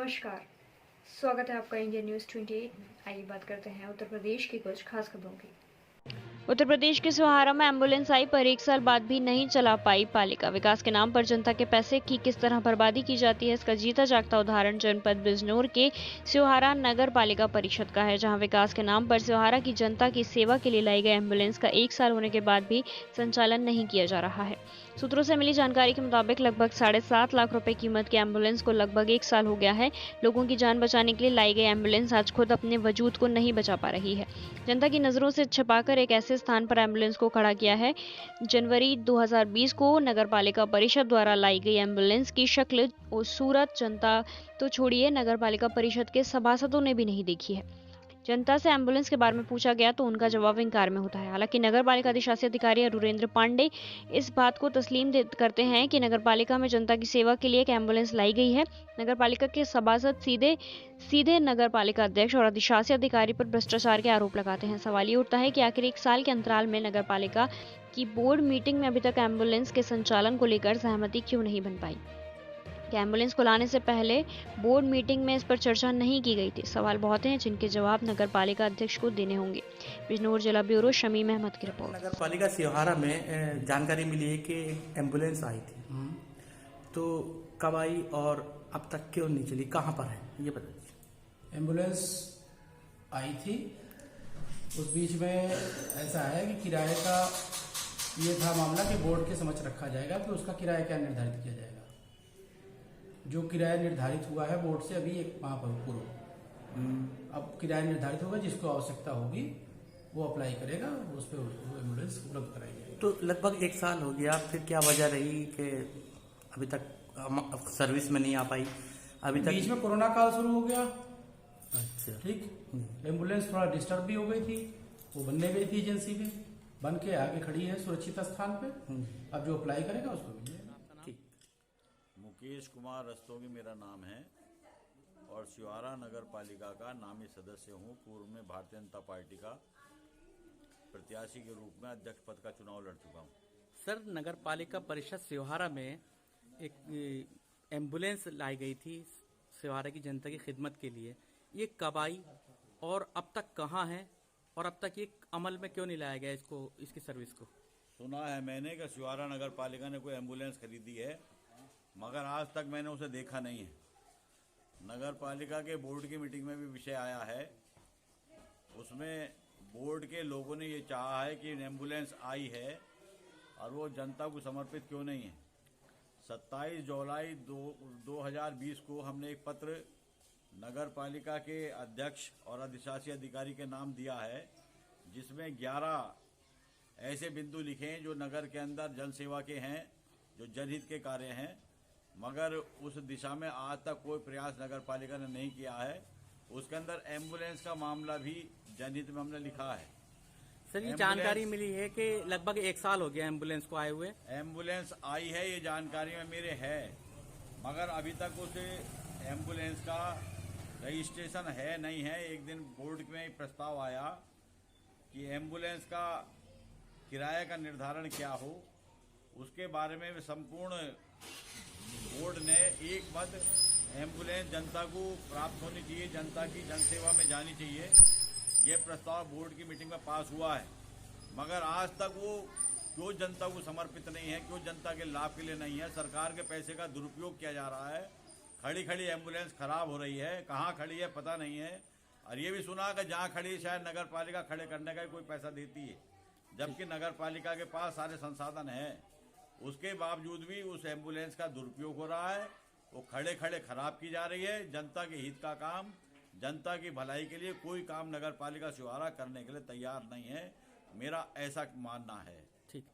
नमस्कार, स्वागत है आपका इंडिया न्यूज़ 28 में। आइए बात करते हैं उत्तर प्रदेश की कुछ खास खबरों की। उत्तर प्रदेश के सोहारा में एम्बुलेंस आई पर 1 साल बाद भी नहीं चला पाई पालिका। विकास के नाम पर जनता के पैसे की किस तरह बर्बादी की जाती है, इसका जीता जागता उदाहरण जनपद बिजनौर के सोहारा नगर पालिका परिषद का है, जहां विकास के नाम पर सोहारा की जनता की सेवा के लिए लाई गई एम्बुलेंस का 1 साल होने के बाद भी संचालन नहीं किया जा रहा है। सूत्रों से मिली जानकारी के मुताबिक लगभग 7.5 लाख रुपए कीमत की एम्बुलेंस को लगभग 1 साल हो गया है। लोगों की जान बचाने के लिए लाई गई एम्बुलेंस आज खुद अपने वजूद को नहीं बचा पा रही है। जनता की नजरों से छिपाकर एक ऐसे स्थान पर एम्बुलेंस को खड़ा किया है। जनवरी 2020 को नगरपालिका परिषद द्वारा लाई गई एम्बुलेंस की शक्ल और सूरत जनता तो छोड़िए, नगरपालिका परिषद के सभासदों ने भी नहीं देखी है। जनता से एम्बुलेंस के बारे में पूछा गया तो उनका जवाब इनकार में होता है। हालांकि नगरपालिका अधिशासी अधिकारी अरुरेंद्र पांडे इस बात को तस्लीम करते हैं कि नगरपालिका में जनता की सेवा के लिए एक एम्बुलेंस लाई गई है। नगरपालिका के सभासद सीधे नगरपालिका अध्यक्ष और अधिशासी अधिकारी पर भ्रष्टाचार के आरोप लगाते हैं। सवाल ये उठता है कि आखिर 1 साल के अंतराल में नगरपालिका की बोर्ड मीटिंग में अभी तक एम्बुलेंस के संचालन को लेकर सहमति क्यों नहीं बन पाई। कि एम्बुलेंस को लाने से पहले बोर्ड मीटिंग में इस पर चर्चा नहीं की गई थी। सवाल बहुत हैं जिनके जवाब नगरपालिका अध्यक्ष को देने होंगे। बिजनौर जिला ब्यूरो शमीम अहमद की रिपोर्ट। नगरपालिका सिहारा में जानकारी मिली है कि एम्बुलेंस आई थी, तो कब आई और अब तक क्यों नहीं चली, कहाँ पर है ये बता दीजिए। एम्बुलेंस आई थी, उस बीच में ऐसा है कि किराए का ये था मामला कि बोर्ड के समक्ष रखा जाएगा कि उसका किराया क्या निर्धारित किया जाएगा। जो किराया निर्धारित हुआ है बोर्ड से अभी एक माह पूर्व, अब किराया निर्धारित होगा, जिसको आवश्यकता होगी वो अप्लाई करेगा, उस पर उसको एम्बुलेंस उपलब्ध कराई जाएगी। तो लगभग 1 साल हो गया, फिर क्या वजह रही कि अभी तक सर्विस में नहीं आ पाई? अभी तक बीच में कोरोना काल शुरू हो गया। अच्छा, ठीक, एम्बुलेंस थोड़ा डिस्टर्ब भी हो गई थी, वो बनने गई थी एजेंसी में, बन के आगे खड़ी है सुरक्षित स्थान पे। अब जो अप्लाई करेगा उसको मिल जाएगा। मुकेश कुमार रस्तोगी मेरा नाम है और सिहारा नगर पालिका का नामी सदस्य हूँ। पूर्व में भारतीय जनता पार्टी का प्रत्याशी के रूप में अध्यक्ष पद का चुनाव लड़ चुका हूँ। सर, नगर पालिका परिषद सिहारा में एक एम्बुलेंस लाई गई थी सिहारा की जनता की खिदमत के लिए, ये कब आई और अब तक कहाँ है और अब तक ये अमल में क्यों नहीं लाया गया इसकी सर्विस को? सुना है मैंने कि सिहारा नगर पालिका ने कोई एम्बुलेंस खरीदी है, मगर आज तक मैंने उसे देखा नहीं है। नगर पालिका के बोर्ड की मीटिंग में भी विषय आया है, उसमें बोर्ड के लोगों ने ये चाहा है कि एम्बुलेंस आई है और वो जनता को समर्पित क्यों नहीं है। 27 जुलाई 2020 को हमने एक पत्र नगर पालिका के अध्यक्ष और अधिशासी अधिकारी के नाम दिया है, जिसमें 11 ऐसे बिंदु लिखे हैं जो नगर के अंदर जन सेवा के हैं, जो जनहित के कार्य हैं, मगर उस दिशा में आज तक कोई प्रयास नगर पालिका ने नहीं किया है। उसके अंदर एम्बुलेंस का मामला भी जनहित में हमने लिखा है। सर, ये जानकारी मिली है कि लगभग 1 साल हो गया एम्बुलेंस को आए हुए। एम्बुलेंस आई है, ये जानकारी में मेरे है, मगर अभी तक उस एम्बुलेंस का रजिस्ट्रेशन है नहीं है। एक दिन बोर्ड में प्रस्ताव आया कि एम्बुलेंस का किराए का निर्धारण क्या हो, उसके बारे में संपूर्ण बोर्ड ने एक मत एम्बुलेंस जनता को प्राप्त होनी चाहिए, जनता की जनसेवा में जानी चाहिए, ये प्रस्ताव बोर्ड की मीटिंग में पास हुआ है। मगर आज तक वो क्यों जनता को समर्पित नहीं है, क्यों जनता के लाभ के लिए नहीं है। सरकार के पैसे का दुरुपयोग किया जा रहा है, खड़ी खड़ी एम्बुलेंस खराब हो रही है, कहाँ खड़ी है पता नहीं है। और ये भी सुना कि जहाँ खड़ी है शायद नगर पालिका खड़े करने का कोई पैसा देती है, जबकि नगर पालिका के पास सारे संसाधन हैं। उसके बावजूद भी उस एम्बुलेंस का दुरुपयोग हो रहा है, वो खड़े खड़े खराब की जा रही है। जनता के हित का काम, जनता की भलाई के लिए कोई काम नगर पालिका सिहारा करने के लिए तैयार नहीं है, मेरा ऐसा मानना है।